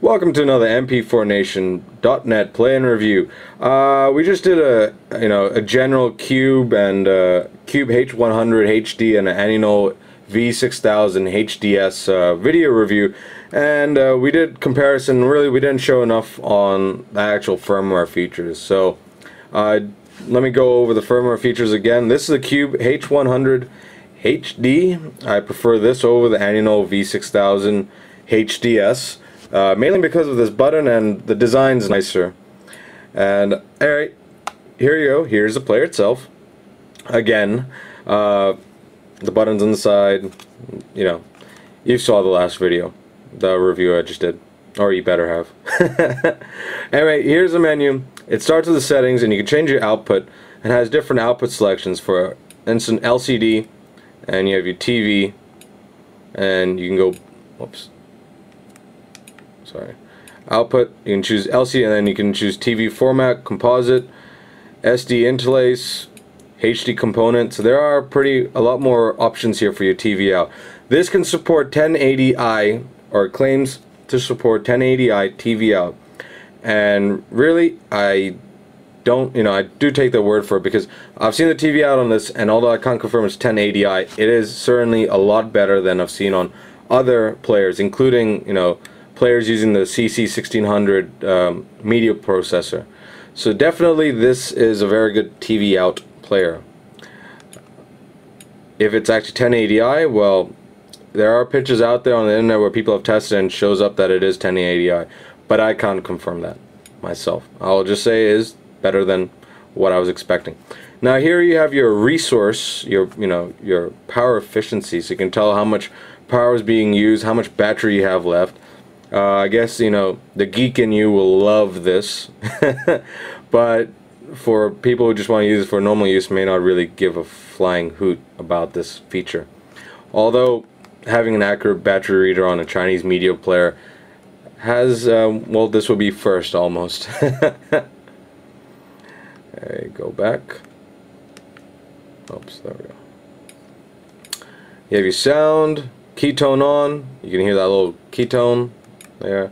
Welcome to another MP4Nation.net play and review. We just did a general Cube and Cube H100 HD and an Anino V6000 HDS video review, and we did comparison. Really, we didn't show enough on the actual firmware features. So let me go over the firmware features again. This is the Cube H100 HD. I prefer this over the Anino V6000 HDS. Mainly because of this button, and the design's nicer. And alright, here you go. Here's the player itself. Again, the buttons on the side. You know, you saw the last video, the review I just did, or you better have. Anyway, here's the menu. It starts with the settings, and you can change your output, and has different output selections for instant LCD, and you have your TV, and you can go, whoops. Sorry. Output, you can choose LCD, and then you can choose TV format, composite, SD interlace, HD component. So there are a lot more options here for your TV out. This can support 1080i, or claims to support 1080i TV out. And really, I do take the word for it, because I've seen the TV out on this, and although I can't confirm it's 1080i, it is certainly a lot better than I've seen on other players, including, players using the CC1600 media processor. So definitely this is a very good TV out player. If it's actually 1080i, well, there are pictures out there on the internet where people have tested and shows up that it is 1080i, but I can't confirm that myself. I'll just say it is better than what I was expecting. Now here you have your resource, your power efficiency, so you can tell how much power is being used, how much battery you have left. I guess, the geek in you will love this, but for people who just want to use it for normal use, may not really give a flying hoot about this feature. Although having an accurate battery reader on a Chinese media player has, well, this will be first almost. Okay, go back. Oops, there we go. You have your sound, ketone on. You can hear that little ketone there.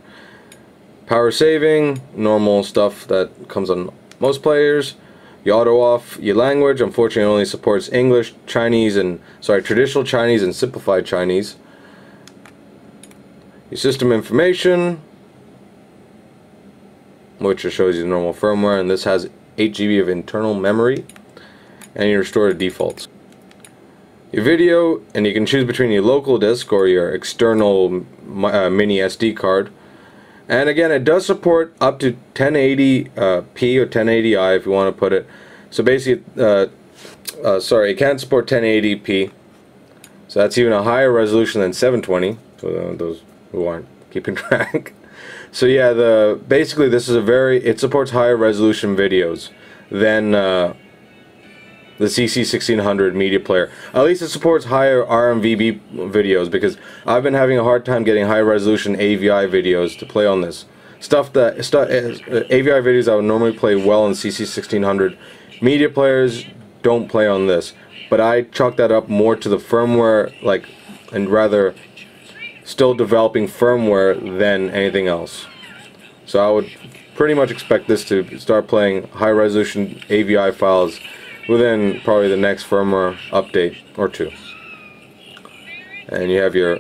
Power saving, normal stuff that comes on most players. Your auto off, your language, unfortunately only supports English, Chinese, and traditional Chinese and simplified Chinese. Your system information, which just shows you the normal firmware, and this has 8 GB of internal memory, and you restore to defaults. Your video, and you can choose between your local disk or your external mini SD card. And again, it does support up to 1080p or 1080i if you want to put it. So basically, it can't support 1080p. So that's even a higher resolution than 720. For those who aren't keeping track. So yeah, basically this is it supports higher resolution videos than the CC1600 media player. At least it supports higher RMVB videos, because I've been having a hard time getting high resolution AVI videos to play on this. AVI videos that would normally play well on CC1600 media players don't play on this. But I chalk that up more to the firmware, and rather still developing firmware than anything else. So I would pretty much expect this to start playing high resolution AVI files within probably the next firmware update or two. And you have your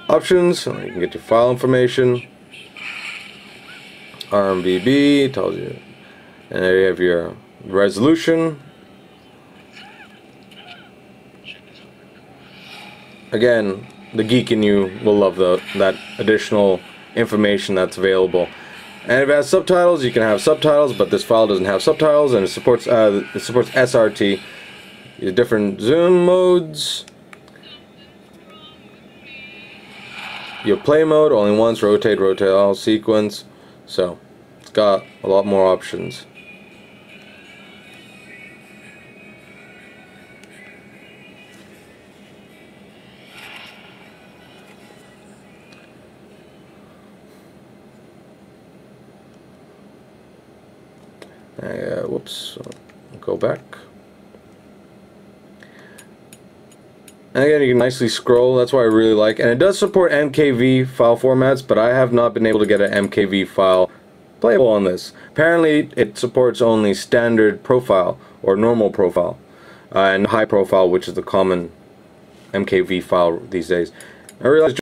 options, so you can get your file information, RMVB, tells you, and there you have your resolution. Again, the geek in you will love that additional information that's available. And if it has subtitles, you can have subtitles, but this file doesn't have subtitles, and it supports SRT. Your different zoom modes. Your play mode, only once, rotate all sequence. So it's got a lot more options. Whoops, go back. And again, you can nicely scroll. That's what I really like. And it does support MKV file formats, but I have not been able to get an MKV file playable on this. Apparently, it supports only standard profile or normal profile, and high profile, which is the common MKV file these days. I realized